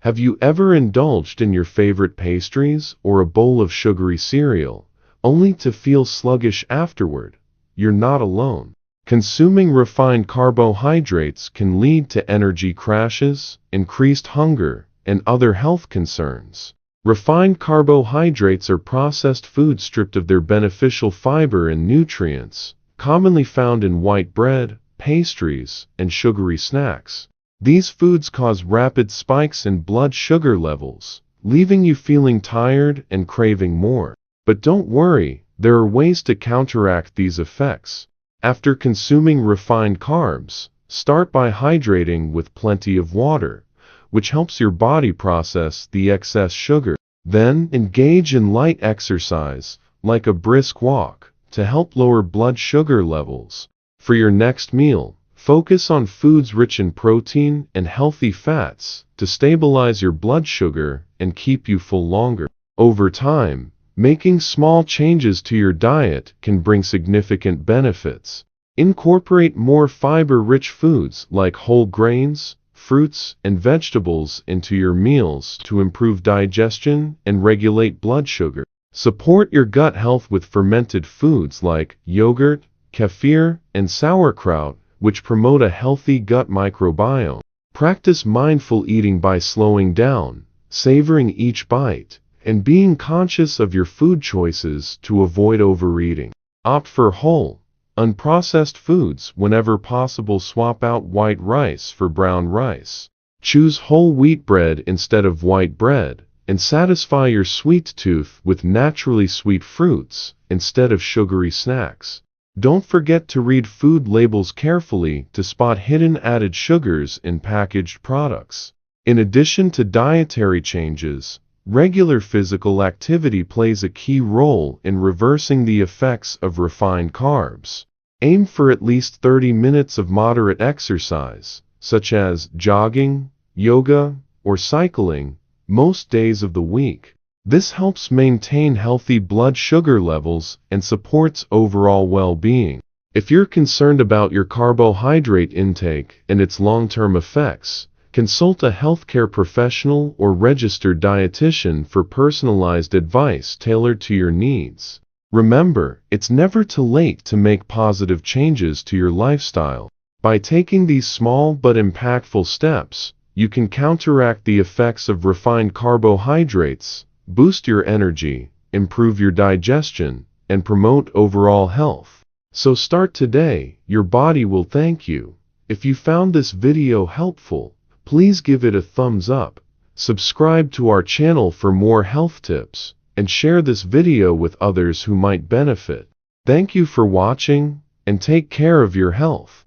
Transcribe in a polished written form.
Have you ever indulged in your favorite pastries or a bowl of sugary cereal, only to feel sluggish afterward? You're not alone. Consuming refined carbohydrates can lead to energy crashes, increased hunger, and other health concerns. Refined carbohydrates are processed foods stripped of their beneficial fiber and nutrients, commonly found in white bread, pastries, and sugary snacks. These foods cause rapid spikes in blood sugar levels, leaving you feeling tired and craving more. But don't worry, there are ways to counteract these effects. After consuming refined carbs, start by hydrating with plenty of water, which helps your body process the excess sugar. Then, engage in light exercise, like a brisk walk, to help lower blood sugar levels. For your next meal, focus on foods rich in protein and healthy fats to stabilize your blood sugar and keep you full longer. Over time, making small changes to your diet can bring significant benefits. Incorporate more fiber-rich foods like whole grains, fruits, and vegetables into your meals to improve digestion and regulate blood sugar. Support your gut health with fermented foods like yogurt, kefir, and sauerkraut, which promote a healthy gut microbiome. Practice mindful eating by slowing down, savoring each bite, and being conscious of your food choices to avoid overeating. Opt for whole, unprocessed foods whenever possible. Swap out white rice for brown rice. Choose whole wheat bread instead of white bread, and satisfy your sweet tooth with naturally sweet fruits instead of sugary snacks. Don't forget to read food labels carefully to spot hidden added sugars in packaged products. In addition to dietary changes, regular physical activity plays a key role in reversing the effects of refined carbs. Aim for at least 30 minutes of moderate exercise, such as jogging, yoga, or cycling, most days of the week. This helps maintain healthy blood sugar levels and supports overall well-being. If you're concerned about your carbohydrate intake and its long-term effects, consult a healthcare professional or registered dietitian for personalized advice tailored to your needs. Remember, it's never too late to make positive changes to your lifestyle. By taking these small but impactful steps, you can counteract the effects of refined carbohydrates, boost your energy, improve your digestion, and promote overall health. So start today, your body will thank you. If you found this video helpful, please give it a thumbs up, subscribe to our channel for more health tips, and share this video with others who might benefit. Thank you for watching, and take care of your health.